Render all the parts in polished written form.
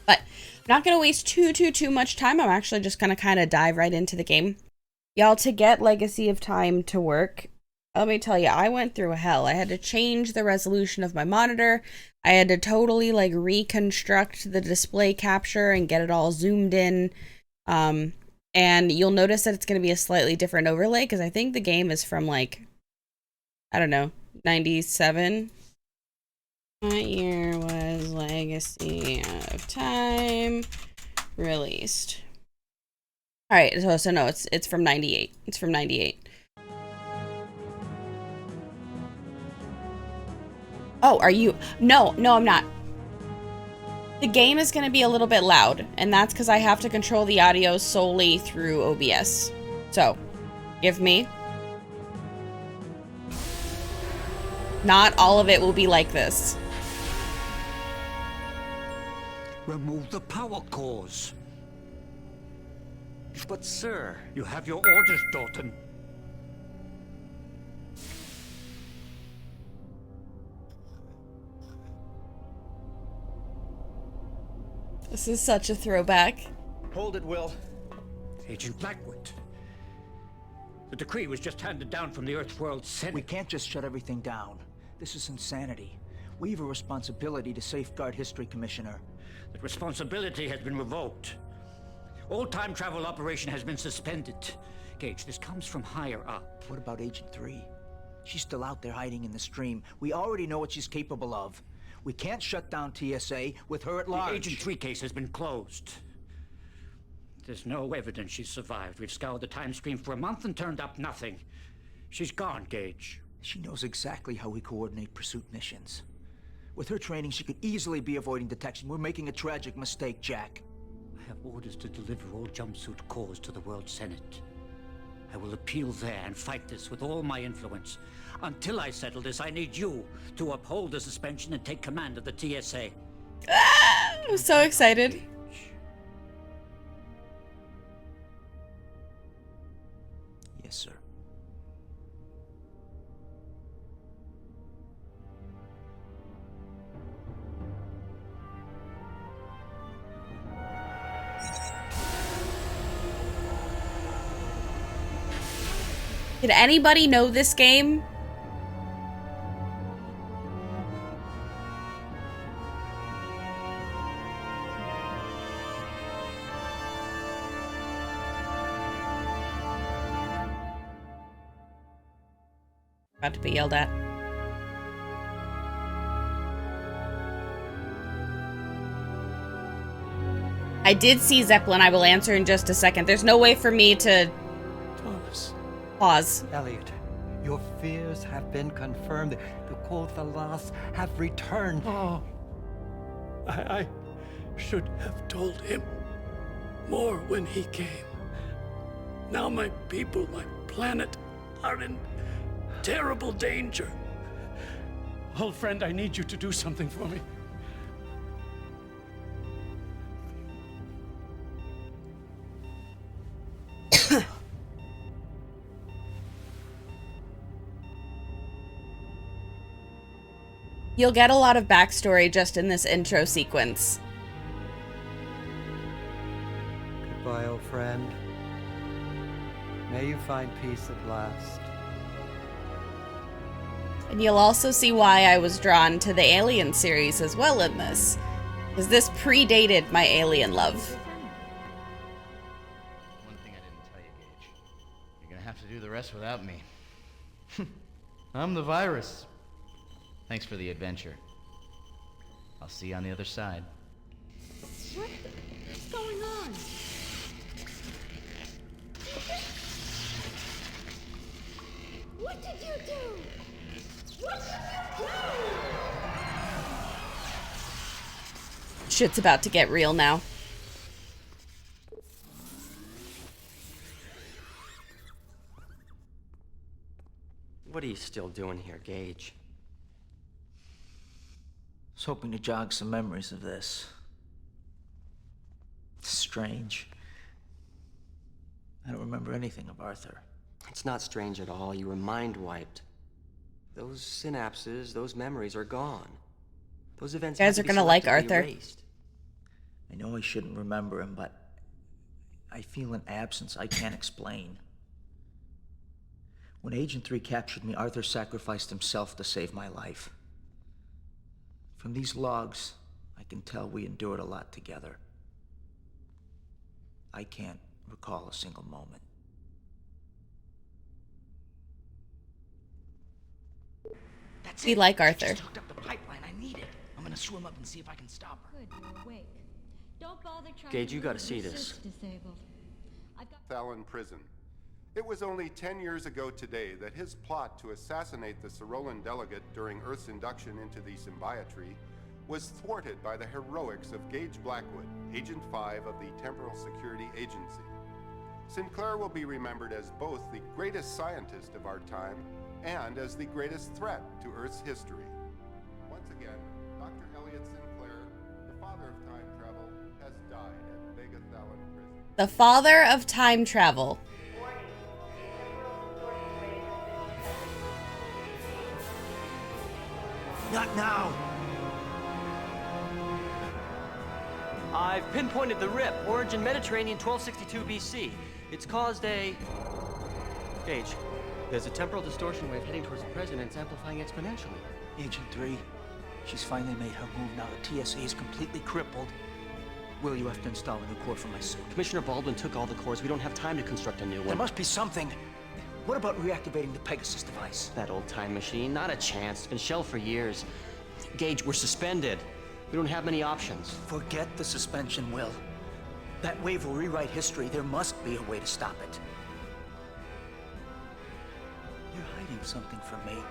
But I'm not going to waste too much time. I'm actually just going to kind of dive right into the game. Y'all, to get Legacy of Time to work, let me tell you, I went through hell. I had to change the resolution of my monitor. I had to totally like reconstruct the display capture and get it all zoomed in. And you'll notice that it's going to be a slightly different overlay because I think the game is from like, I don't know, 97. What year was Legacy of Time released? All right, so no, it's from 98. It's from 98. Oh, are you? No, I'm not. The game is going to be a little bit loud, and that's because I have to control the audio solely through OBS. So, give me. Not all of it will be like this. Remove the power cores. But sir... You have your orders, Dalton. This is such a throwback. Hold it, Will. Agent Blackwood. The decree was just handed down from the Earthworld Senate. We can't just shut everything down. This is insanity. We have a responsibility to safeguard history, Commissioner. That responsibility has been revoked. All time travel operation has been suspended. Gage, this comes from higher up. What about Agent 3? She's still out there hiding in the stream. We already know what she's capable of. We can't shut down TSA with her at large. The Agent 3 case has been closed. There's no evidence she survived. We've scoured the time stream for a month and turned up nothing. She's gone, Gage. She knows exactly how we coordinate pursuit missions. With her training, she could easily be avoiding detection. We're making a tragic mistake, Jack. I have orders to deliver all jumpsuit cores to the World Senate. I will appeal there and fight this with all my influence. Until I settle this, I need you to uphold the suspension and take command of the TSA. Ah, I'm so excited. Yes, sir. Did anybody know this game? About to be yelled at. I did see Zeppelin. I will answer in just a second. There's no way for me to Thomas. Pause. Elliot, your fears have been confirmed. The Kothalas have returned. Oh, I should have told him more when he came. Now my people, my planet, are in terrible danger. Old friend, I need you to do something for me. You'll get a lot of backstory just in this intro sequence. Goodbye, old friend. May you find peace at last. And you'll also see why I was drawn to the Alien series as well in this. Because this predated my Alien love. One thing I didn't tell you, Gage. You're gonna have to do the rest without me. I'm the virus. Thanks for the adventure. I'll see you on the other side. What's going on? What did you do? What did you do? Shit's about to get real now. What are you still doing here, Gage? I was hoping to jog some memories of this. It's strange. I don't remember anything of Arthur. It's not strange at all. You were mind-wiped. Those synapses, those memories are gone. Those events You guys have are to be gonna like selectively Arthur. erased. I know I shouldn't remember him, but I feel an absence I can't explain. When Agent 3 captured me, Arthur sacrificed himself to save my life. From these logs, I can tell we endured a lot together. I can't recall a single moment. That's We it. like She Arthur. just hooked up the pipeline. I need it. I'm gonna swim up and see if I can stop her. Good, you're awake. Don't bother trying Gage, to you gotta move, see your this. suit's disabled. I've got Fallon Prison. It was only 10 years ago today that his plot to assassinate the Cyrolan delegate during Earth's induction into the Symbiotry was thwarted by the heroics of Gage Blackwood, Agent 5 of the Temporal Security Agency. Sinclaire will be remembered as both the greatest scientist of our time and as the greatest threat to Earth's history. Once again, Dr. Elliot Sinclaire, the father of time travel, has died at Vegathalon Prison. The father of time travel. Not now! I've pinpointed the rip. Origin Mediterranean 1262 BC. It's caused a... Gage, there's a temporal distortion wave heading towards the present and it's amplifying exponentially. Agent 3, she's finally made her move now. The TSA is completely crippled. Will, you have to install a new core for my suit. Commissioner Baldwin took all the cores. We don't have time to construct a new one. There must be something. What about reactivating the Pegasus device? That old time machine, not a chance. It's been shelved for years. Gage, we're suspended. We don't have many options. Forget the suspension, Will. That wave will rewrite history. There must be a way to stop it. You're hiding something from me.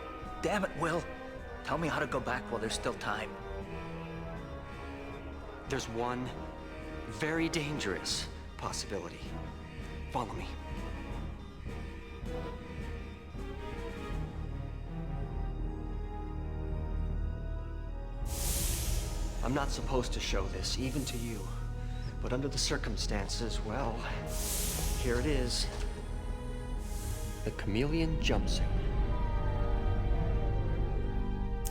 Damn it, Will. Tell me how to go back while there's still time. There's one very dangerous possibility. Follow me. I'm not supposed to show this, even to you. But under the circumstances, well, here it is. The chameleon jumpsuit.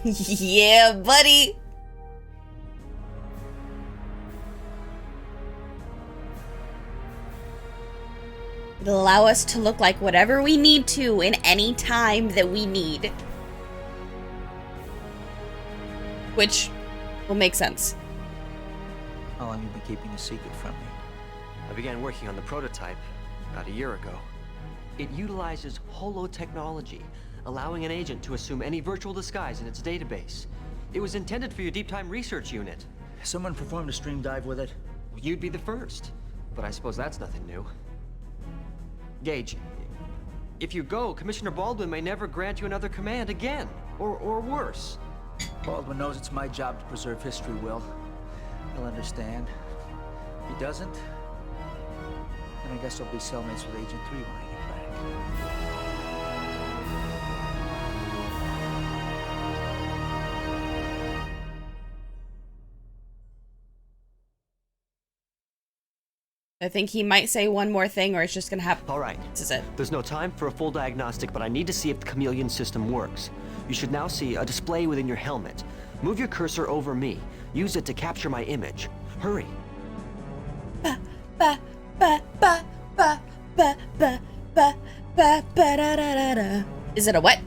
Yeah, buddy. It'll allow us to look like whatever we need to in any time that we need. Which will make sense. How long have you been keeping a secret from me? I began working on the prototype about a year ago. It utilizes holotechnology, allowing an agent to assume any virtual disguise in its database. It was intended for your deep time research unit. Has someone performed a stream dive with it? You'd be the first, but I suppose that's nothing new. Gage, if you go, Commissioner Baldwin may never grant you another command again, or worse. Baldwin knows it's my job to preserve history, Will. He'll understand. If he doesn't, then I guess I'll be cellmates with Agent 3 when I get back. I think he might say one more thing or it's just gonna happen. All right. This is it. There's no time for a full diagnostic, but I need to see if the chameleon system works. You should now see a display within your helmet. Move your cursor over me. Use it to capture my image. Hurry. Ba ba ba ba ba ba ba ba ba ba da da da da. Is it a what?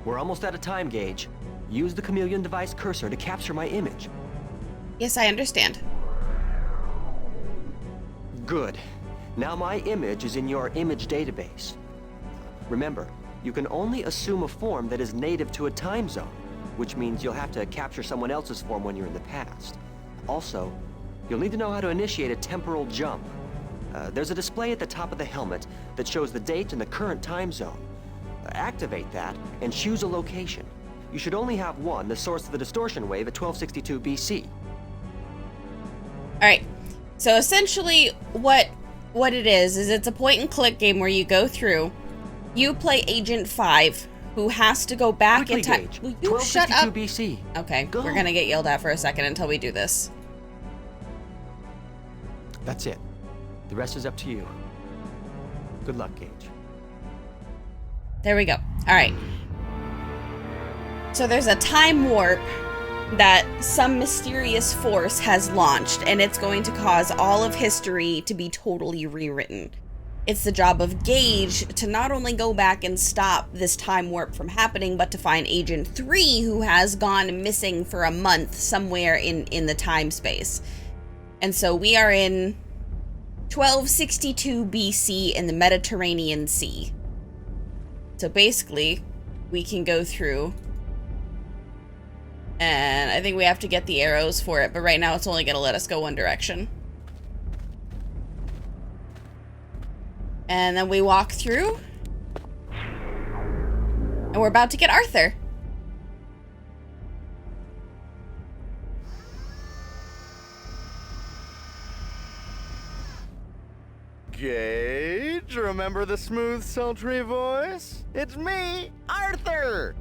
We're almost out of time, Gage. Use the chameleon device cursor to capture my image. Yes, I understand. Good. Now my image is in your image database. Remember, you can only assume a form that is native to a time zone, which means you'll have to capture someone else's form when you're in the past. Also, you'll need to know how to initiate a temporal jump. There's a display at the top of the helmet that shows the date and the current time zone. Activate that and choose a location. You should only have one, the source of the distortion wave at 1262 BC. All right. So essentially what it is it's a point and click game where you go through, you play Agent 5 who has to go back Quickly, in time. Gage. Will you shut 1262 up? BC. Okay, Go. we're going to get yelled at for a second until we do this. That's it. The rest is up to you. Good luck, Gage. There we go. All right. So there's a time warp that some mysterious force has launched, and it's going to cause all of history to be totally rewritten. It's the job of Gage to not only go back and stop this time warp from happening, but to find Agent 3, who has gone missing for a month somewhere in the time space. And so we are in 1262 BC in the Mediterranean Sea. So basically, we can go through, and I think we have to get the arrows for it, but right now it's only going to let us go one direction. And then we walk through, and we're about to get Arthur. Gage, remember the smooth, sultry voice? It's me, Arthur!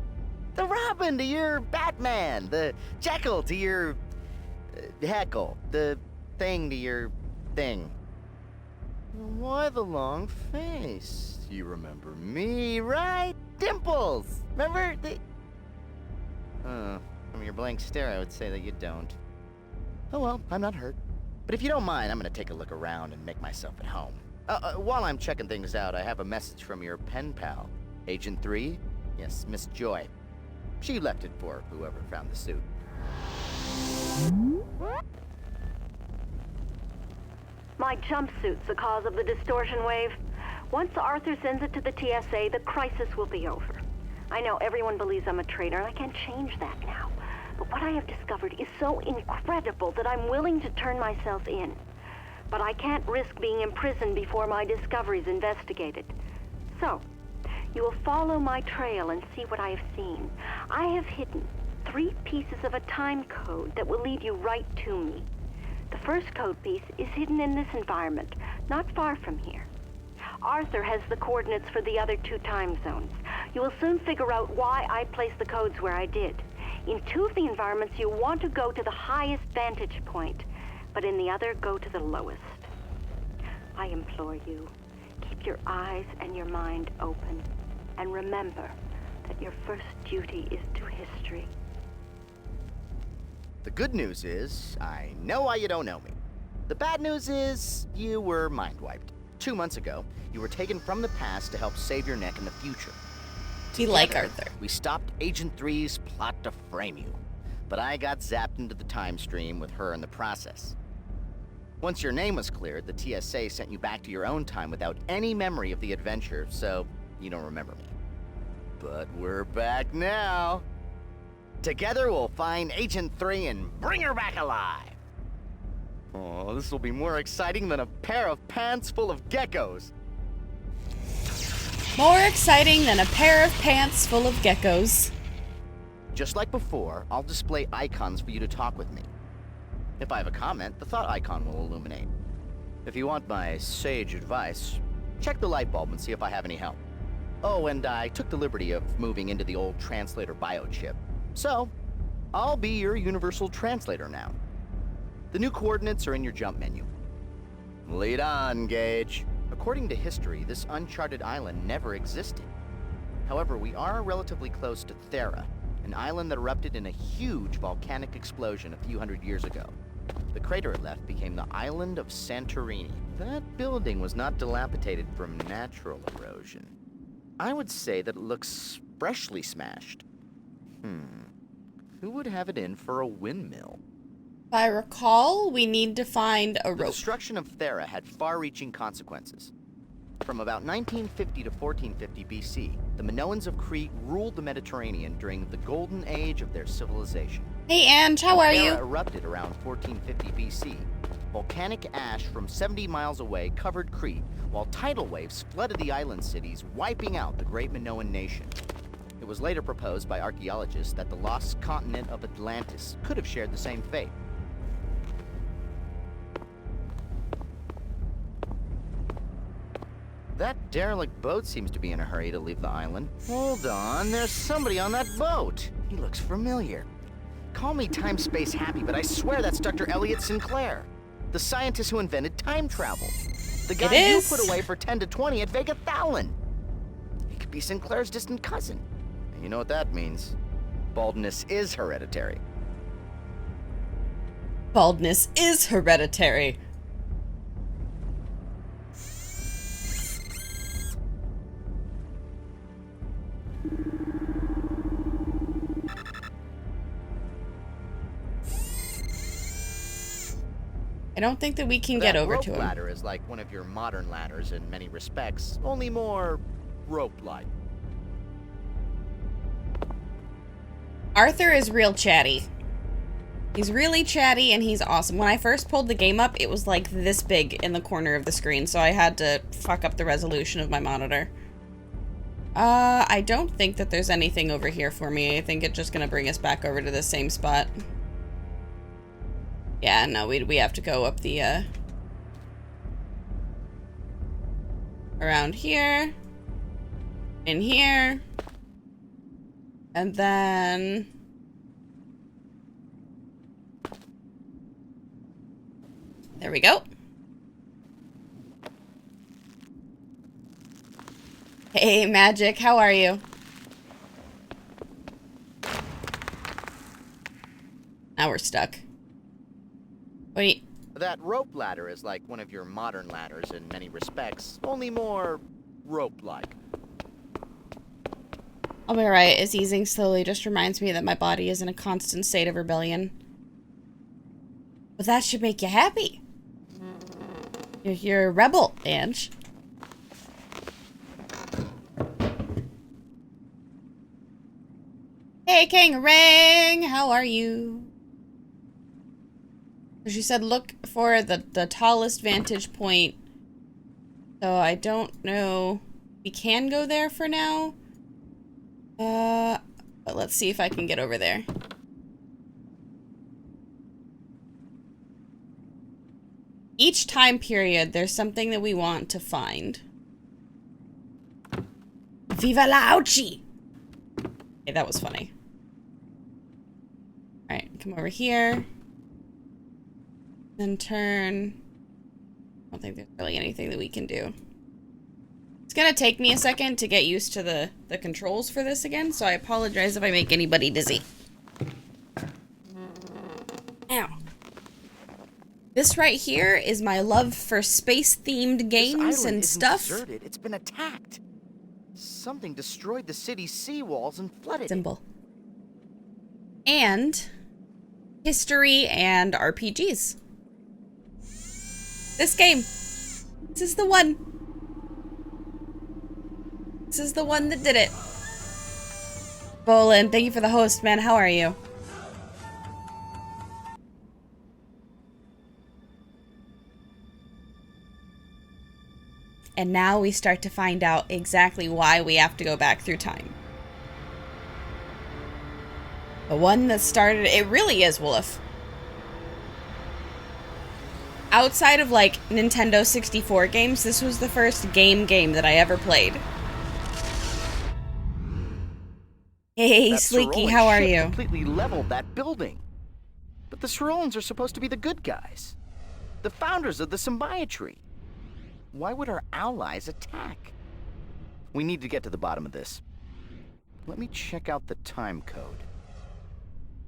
The Robin to your Batman, the Jekyll to your Heckle, the Thing to your Thing. Why the long face? You remember me, right? Dimples! Remember the... from your blank stare, I would say that you don't. Oh well, I'm not hurt. But if you don't mind, I'm gonna take a look around and make myself at home. While I'm checking things out, I have a message from your pen pal, Agent 3. Yes, Miss Joy. She left it for whoever found the suit. My jumpsuit's the cause of the distortion wave. Once Arthur sends it to the TSA, the crisis will be over. I know everyone believes I'm a traitor, and I can't change that now. But what I have discovered is so incredible that I'm willing to turn myself in. But I can't risk being imprisoned before my discovery's investigated. So, you will follow my trail and see what I have seen. I have hidden 3 pieces of a time code that will lead you right to me. The first code piece is hidden in this environment, not far from here. Arthur has the coordinates for the other 2 time zones. You will soon figure out why I placed the codes where I did. In 2 of the environments, you want to go to the highest vantage point, but in the other, go to the lowest. I implore you, keep your eyes and your mind open, and remember that your first duty is to history. The good news is, I know why you don't know me. The bad news is, you were mind-wiped. 2 months ago, you were taken from the past to help save your neck in the future. We like Arthur. We stopped Agent 3's plot to frame you, but I got zapped into the time stream with her in the process. Once your name was cleared, the TSA sent you back to your own time without any memory of the adventure, so you don't remember me. But we're back now. Together we'll find Agent 3 and bring her back alive. Oh, this will be more exciting than a pair of pants full of geckos. More exciting than a pair of pants full of geckos. Just like before, I'll display icons for you to talk with me. If I have a comment, the thought icon will illuminate. If you want my sage advice, check the light bulb and see if I have any help. Oh, and I took the liberty of moving into the old translator biochip. So, I'll be your universal translator now. The new coordinates are in your jump menu. Lead on, Gage. According to history, this uncharted island never existed. However, we are relatively close to Thera, an island that erupted in a huge volcanic explosion a few hundred years ago. The crater it left became the island of Santorini. That building was not dilapidated from natural erosion. I would say that it looks freshly smashed. Who would have it in for a windmill? If I recall, we need to find a rope. The destruction of Thera had far-reaching consequences. From about 1950 to 1450 BC, the Minoans of Crete ruled the Mediterranean during the golden age of their civilization. Hey, Ange, how are you? Thera erupted around 1450 BC. Volcanic ash from 70 miles away covered Crete, while tidal waves flooded the island cities, wiping out the great Minoan nation. It was later proposed by archaeologists that the lost continent of Atlantis could have shared the same fate. That derelict boat seems to be in a hurry to leave the island. Hold on, there's somebody on that boat. He looks familiar. Call me time-space happy, but I swear that's Dr. Elliot Sinclaire, the scientist who invented time travel. The guy you put away for 10 to 20 at Vega Thalon. He could be Sinclair's distant cousin. And you know what that means. Baldness is hereditary. Baldness is hereditary. I don't think that we can get over to him. That rope ladder is like one of your modern ladders in many respects, only more rope-like. Arthur is real chatty. He's really chatty and he's awesome. When I first pulled the game up, it was like this big in the corner of the screen, so I had to fuck up the resolution of my monitor. I don't think that there's anything over here for me. I think it's just gonna bring us back over to the same spot. Yeah, no, we have to go up the, around here, in here, and then... There we go. Hey, Magic, how are you? Now we're stuck. Wait. That rope ladder is like one of your modern ladders in many respects, only more rope-like. I'll be right. It's easing slowly. Just reminds me that my body is in a constant state of rebellion. But that should make you happy. You're a rebel, Ange. Hey, Kangarang! How are you? She said look for the tallest vantage point. So I don't know. We can go there for now. But let's see if I can get over there. Each time period, there's something that we want to find. Viva la Ouchie! Okay, that was funny. Alright, come over here. Then turn. I don't think there's really anything that we can do. It's gonna take me a second to get used to the controls for this again, so I apologize if I make anybody dizzy. Ow. This right here is my love for space-themed games and stuff. Deserted. It's been attacked. Something destroyed the city's seawalls and flooded Symbol. And history and RPGs. This game. This is the one. This is the one that did it. Bolin, thank you for the host, man. How are you? And now we start to find out exactly why we have to go back through time. The one that started... It really is, Wolf. Outside of, like, Nintendo 64 games, this was the first game that I ever played. Hey, Sleeky, how are you? Completely leveled that building. But the Sirolans are supposed to be the good guys. The founders of the symbiotree. Why would our allies attack? We need to get to the bottom of this. Let me check out the time code.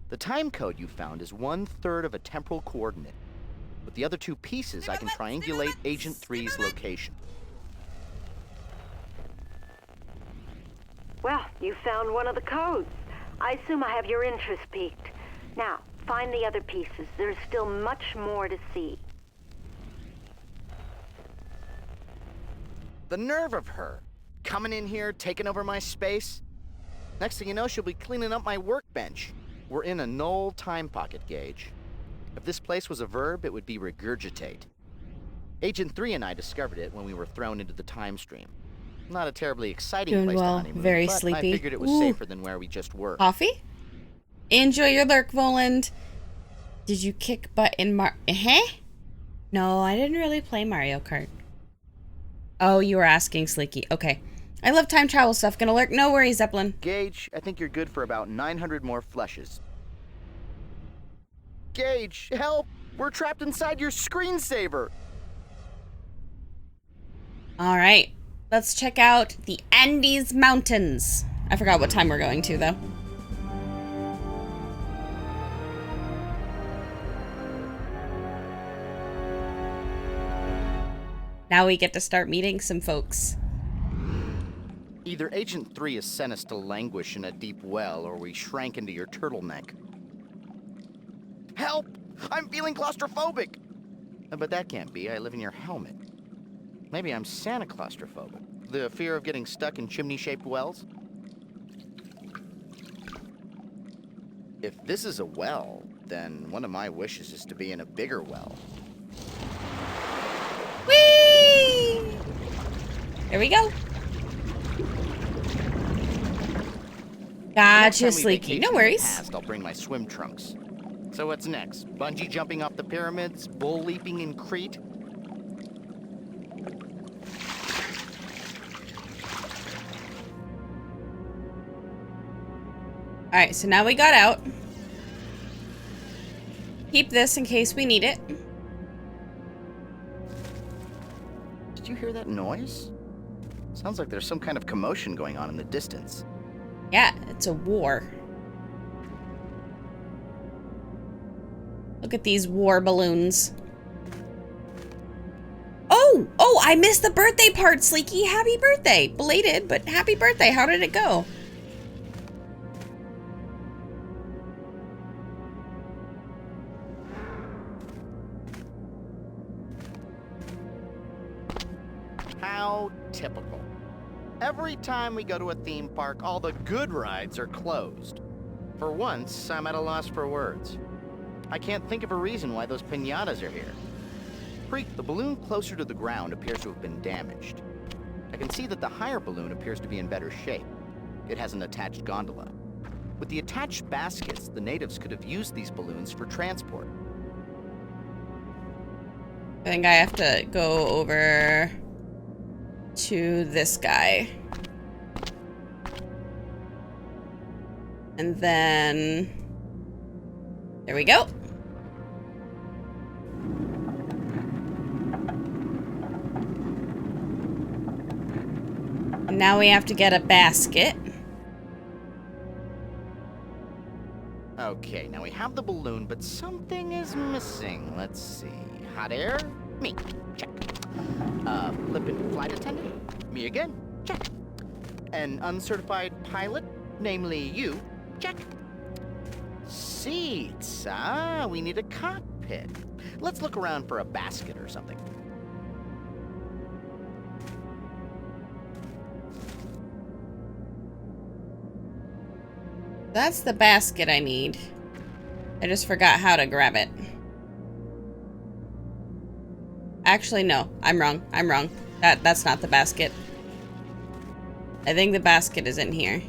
The time code you found is 1/3 of a temporal coordinate. With the other two pieces, I can triangulate Agent 3's location. Well, you found one of the codes. I assume I have your interest piqued. Now, find the other pieces. There's still much more to see. The nerve of her. Coming in here, taking over my space. Next thing you know, she'll be cleaning up my workbench. We're in a null time pocket, Gage. If this place was a verb, it would be regurgitate. Agent 3 and I discovered it when we were thrown into the time stream. Not a terribly exciting Doing place well, to honeymoon, very but sleepy. I figured it was safer than where we just were. Coffee? Enjoy your lurk, Voland. Did you kick butt in No, I didn't really play Mario Kart. Oh, you were asking, Sleeky. Okay. I love time travel stuff. Gonna lurk. No worries, Zeppelin. Gage, I think you're good for about 900 more fleshes. Gage, help! We're trapped inside your screensaver! Alright. Let's check out the Andes Mountains. I forgot what time we're going to, though. Now we get to start meeting some folks. Either Agent 3 has sent us to languish in a deep well, or we shrank into your turtleneck. Help! I'm feeling claustrophobic! But that can't be. I live in your helmet. Maybe I'm Santa claustrophobic. The fear of getting stuck in chimney-shaped wells? If this is a well, then one of my wishes is to be in a bigger well. Whee! There we go. Gotcha, Sleeky. No worries. Past, I'll bring my swim trunks. So what's next? Bungee jumping off the pyramids? Bull leaping in Crete? Alright, so now we got out. Keep this in case we need it. Did you hear that noise? Sounds like there's some kind of commotion going on in the distance. Yeah, it's a war. Look at these war balloons. Oh, I missed the birthday part, Sleeky. Happy birthday. Belated, but happy birthday. How did it go? How typical. Every time we go to a theme park, all the good rides are closed. For once, I'm at a loss for words. I can't think of a reason why those piñatas are here. Freak, the balloon closer to the ground appears to have been damaged. I can see that the higher balloon appears to be in better shape. It has an attached gondola. With the attached baskets, the natives could have used these balloons for transport. I think I have to go over to this guy. And then... there we go. And now we have to get a basket. Okay, now we have the balloon, but something is missing. Let's see. Hot air? Me. Check. Flippant flight attendant? Me again. Check. An uncertified pilot? Namely you? Check. Seats. Ah, we need a cockpit. Let's look around for a basket or something. That's the basket I need. I just forgot how to grab it. Actually, no. I'm wrong. I'm wrong. That's not the basket. I think the basket is in here.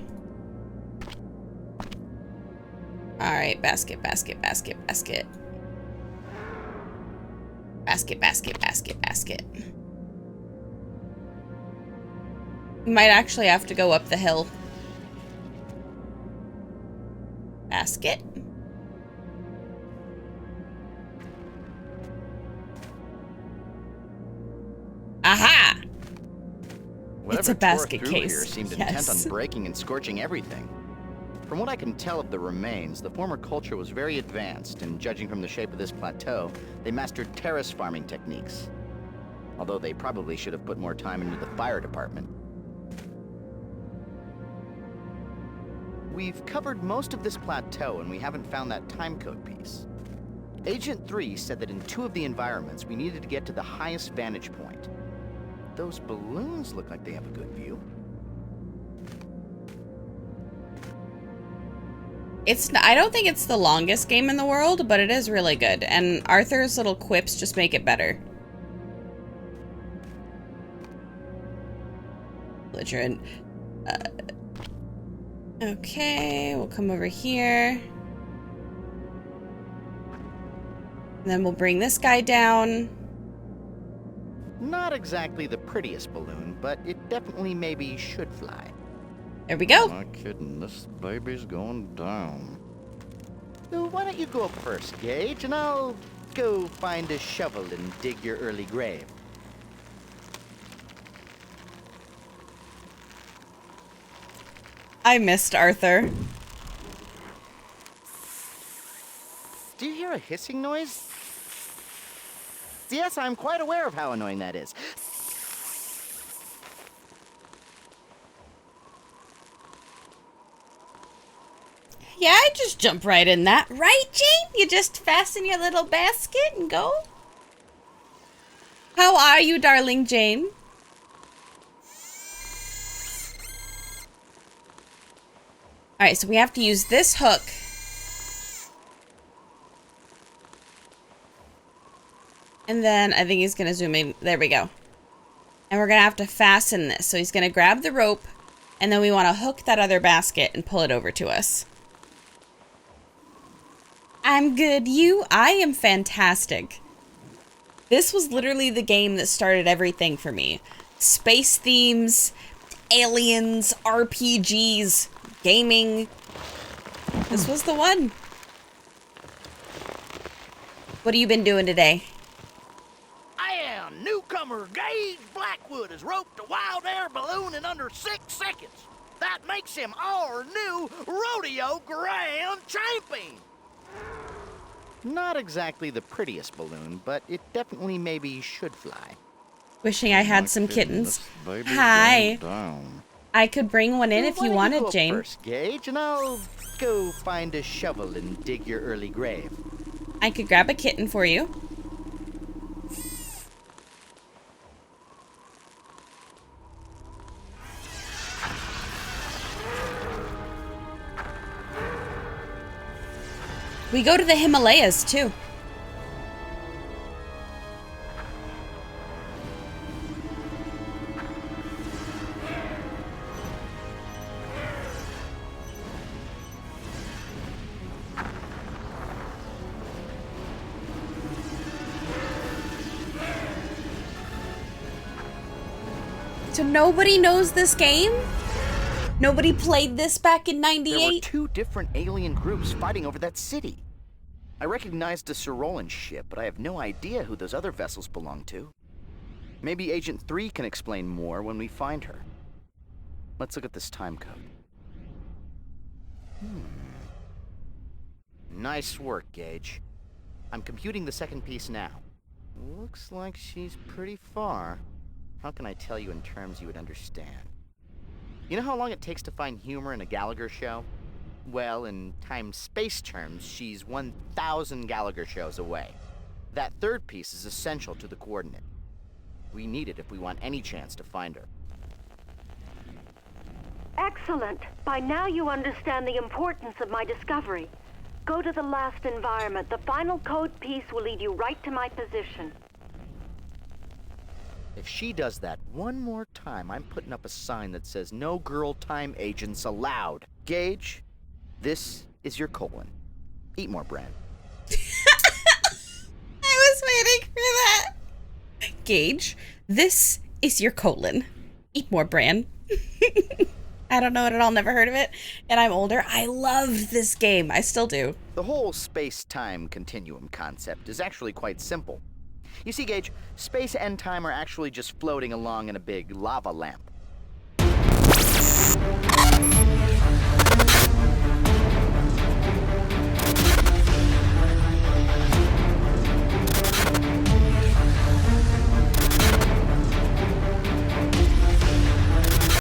Alright, basket, basket, basket, basket. Basket, basket, basket, basket. We might actually have to go up the hill. Basket. Aha! Whatever It's a basket tore through case. Here seemed Yes. intent on breaking and scorching everything. From what I can tell of the remains, the former culture was very advanced, and judging from the shape of this plateau, they mastered terrace farming techniques. Although they probably should have put more time into the fire department. We've covered most of this plateau, and we haven't found that timecode piece. Agent 3 said that in 2 of the environments, we needed to get to the highest vantage point. Those balloons look like they have a good view. I don't think it's the longest game in the world, but it is really good. And Arthur's little quips just make it better. Belligerent. Okay, we'll come over here. And then we'll bring this guy down. Not exactly the prettiest balloon, but it definitely maybe should fly. There we go. I'm not kidding, this baby's going down. So why don't you go up first, Gage, and I'll go find a shovel and dig your early grave. I missed Arthur. Do you hear a hissing noise? Yes, I'm quite aware of how annoying that is. Yeah, I just jump right in that. Right, Jane? You just fasten your little basket and go? How are you, darling Jane? Alright, so we have to use this hook. And then I think he's going to zoom in. There we go. And we're going to have to fasten this. So he's going to grab the rope. And then we want to hook that other basket and pull it over to us. I'm good. You? I am fantastic. This was literally the game that started everything for me. Space themes, aliens, RPGs, gaming. This was the one. What have you been doing today? Newcomer Gage Blackwood has roped a wild air balloon in under 6 seconds. That makes him our new rodeo grand champion. Not exactly the prettiest balloon, but it definitely maybe should fly. Wishing I had some kittens. Hi. I could bring one in if you wanted, Jane. First, Gage, and I'll go find a shovel and dig your early grave. I could grab a kitten for you. We go to the Himalayas, too. So nobody knows this game? Nobody played this back in '98? There were 2 different alien groups fighting over that city. I recognized a Cyrolan ship, but I have no idea who those other vessels belong to. Maybe Agent 3 can explain more when we find her. Let's look at this time code. Nice work, Gage. I'm computing the second piece now. Looks like she's pretty far. How can I tell you in terms you would understand? You know how long it takes to find humor in a Gallagher show? Well, in time-space terms, she's 1,000 Gallagher shows away. That third piece is essential to the coordinate. We need it if we want any chance to find her. Excellent. By now you understand the importance of my discovery. Go to the last environment. The final code piece will lead you right to my position. If she does that one more time, I'm putting up a sign that says no girl time agents allowed. Gage, this is your colon. Eat more, Bran. I was waiting for that. Gage, this is your colon. Eat more, Bran. I don't know it at all, never heard of it. And I'm older. I loved this game. I still do. The whole space-time continuum concept is actually quite simple. You see, Gage, space and time are actually just floating along in a big lava lamp.